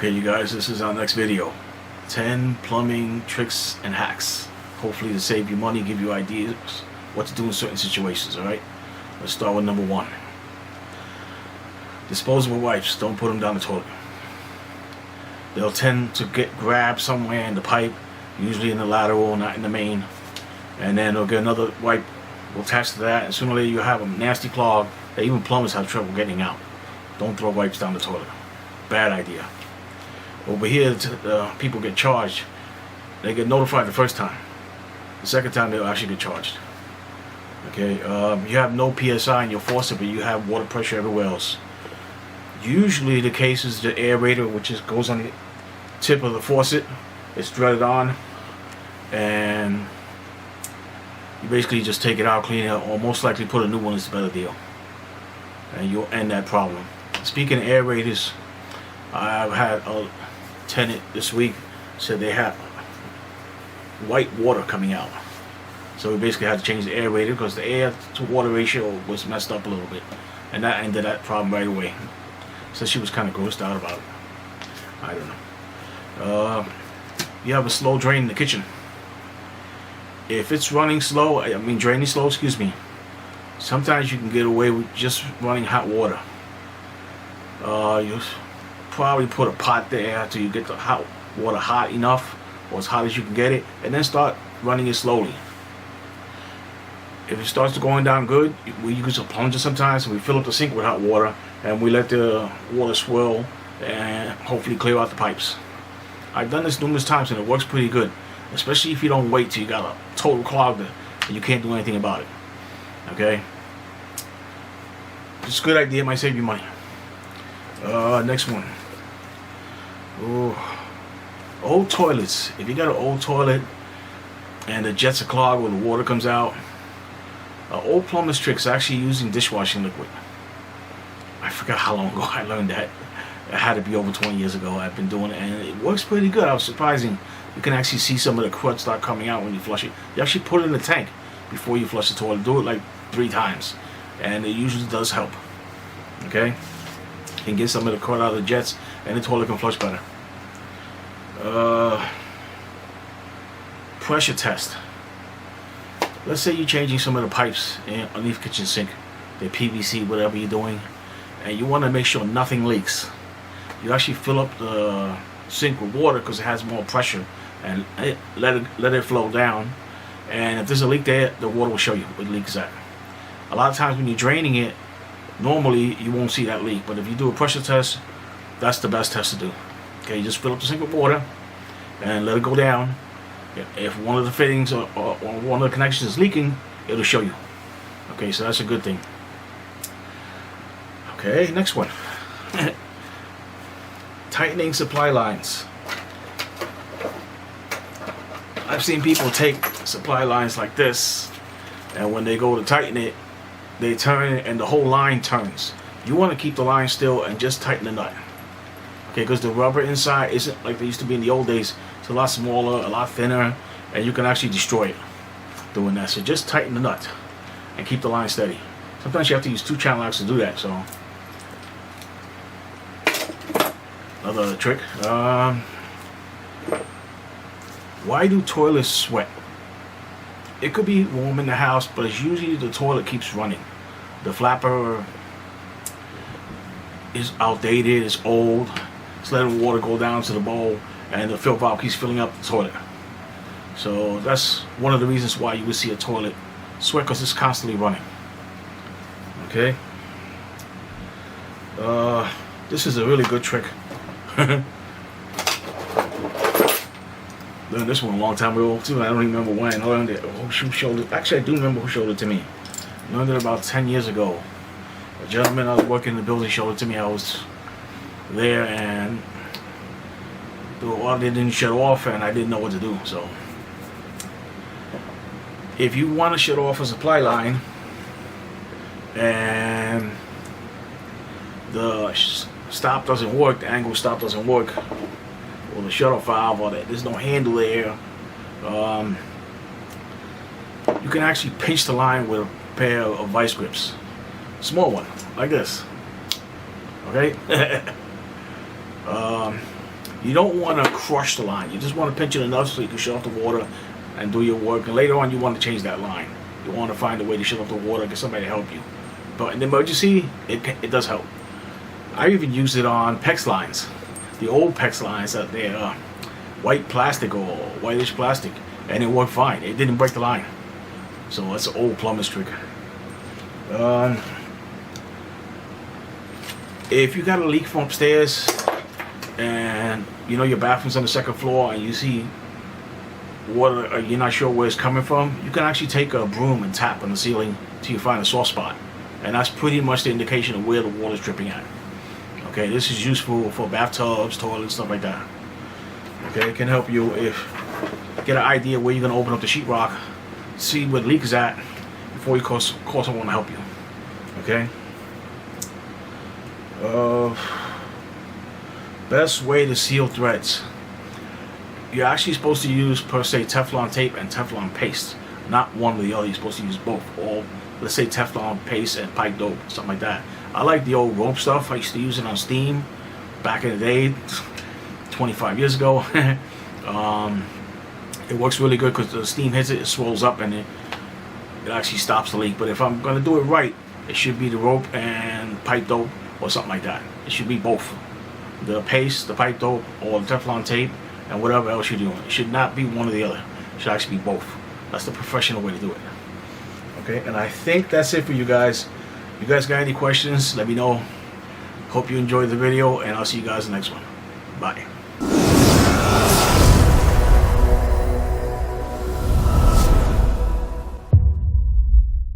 Okay, you guys, this is our next video. 10 plumbing tricks and hacks. Hopefully to save you money, give you ideas what to do in certain situations, alright? Let's start with number 1. Disposable wipes, don't put them down the toilet. They'll tend to get grabbed somewhere in the pipe, usually in the lateral, not in the main. And then they'll get another wipe attached to that, and sooner or later you have a nasty clog that even plumbers have trouble getting out. Don't throw wipes down the toilet. Bad idea. Over here, people get charged. They get notified the first time. The second time, they'll actually get charged. Okay, you have no PSI in your faucet, but you have water pressure everywhere else. Usually the case is the aerator, which goes on the tip of the faucet. It's threaded on, and you basically just take it out, clean it, or most likely put a new one. Is a better deal, and you'll end that problem. Speaking of aerators, I've had a tenant this week said they had white water coming out, so we basically had to change the aerator because the air to water ratio was messed up a little bit, and that ended that problem right away. So she was kind of grossed out about it. I don't know. You have a slow drain in the kitchen. If it's running slow, draining slow, excuse me, sometimes you can get away with just running hot water. You probably put a pot there till you get the hot water hot enough, or as hot as you can get it, and then start running it slowly. If it starts going down good, we use a plunger sometimes, and we fill up the sink with hot water, and we let the water swirl and hopefully clear out the pipes. I've done this numerous times, and it works pretty good, especially if you don't wait till you got a total clog there and you can't do anything about it. Okay, it's a good idea. It might save you money. Next one. Ooh. Old toilets. If you got an old toilet and the jets are clogged where the water comes out, old plumber's tricks are actually using dishwashing liquid. I forgot how long ago I learned that. It had to be over 20 years ago. I've been doing it, and it works pretty good. I was surprising. You can actually see some of the crud start coming out when you flush it. You actually put it in the tank before you flush the toilet. Do it like 3 times, and it usually does help. Okay? You can get some of the crud out of the jets, and the toilet can flush better. Pressure test. Let's say you're changing some of the pipes underneath the kitchen sink, the PVC, whatever you're doing, and you want to make sure nothing leaks. You actually fill up the sink with water because it has more pressure, and let it flow down. And if there's a leak there, the water will show you what leak is at. A lot of times when you're draining it, normally you won't see that leak, but if you do a pressure test, that's the best test to do. Okay, you just fill up the sink with water and let it go down. If one of the fittings or one of the connections is leaking, it'll show you. Okay, so that's a good thing. Okay, next one. Tightening supply lines. I've seen people take supply lines like this, and when they go to tighten it, they turn it and the whole line turns. You want to keep the line still and just tighten the nut. Okay, because the rubber inside isn't like they used to be in the old days. It's a lot smaller, a lot thinner, and you can actually destroy it doing that. So just tighten the nut and keep the line steady. Sometimes you have to use 2 channel locks to do that. So another trick. Why do toilets sweat? It could be warm in the house, but it's usually the toilet keeps running. The flapper is outdated, it's old, it's letting water go down to the bowl, and the fill valve keeps filling up the toilet. So that's one of the reasons why you would see a toilet sweat, because it's constantly running. Okay. This is a really good trick. Learned this one a long time ago too. I don't even remember when I learned it. Who showed it? Actually, I do remember who showed it to me. I learned it about 10 years ago. A gentleman I was working in the building showed it to me. I was there, and the water didn't shut off, and I didn't know what to do. So, if you want to shut off a supply line and the stop doesn't work, the angle stop doesn't work, or the shut-off valve, or there's no handle there, you can actually pinch the line with a pair of vice grips. Small one, like this. Okay? You don't want to crush the line. You just want to pinch it enough so you can shut off the water and do your work. And later on, you want to change that line. You want to find a way to shut off the water, get somebody to help you. But in the emergency, it does help. I even use it on PEX lines. The old PEX lines that they're white plastic or whitish plastic, and it worked fine. It didn't break the line. So that's an old plumber's trick. If you got a leak from upstairs and you know your bathroom's on the second floor and you see water, you're not sure where it's coming from, you can actually take a broom and tap on the ceiling till you find a soft spot, and that's pretty much the indication of where the water's dripping at. Okay, this is useful for bathtubs, toilets, stuff like that. Okay, it can help you get an idea where you're gonna open up the sheetrock, see where the leak is at before you call someone to help you. Okay. Best way to seal threads. You're actually supposed to use per se Teflon tape and Teflon paste, not one or the other. You're supposed to use both, or let's say Teflon paste and pipe dope, something like that. I like the old rope stuff. I used to use it on steam back in the day, 25 years ago. It works really good because the steam hits it, it swells up, and it actually stops the leak. But if I'm going to do it right, it should be the rope and pipe dope or something like that. It should be both. The paste, the pipe dope, or the Teflon tape, and whatever else you're doing. It should not be one or the other. It should actually be both. That's the professional way to do it. Okay, and I think that's it for you guys. If you guys got any questions, let me know. Hope you enjoyed the video, and I'll see you guys in the next one. Bye.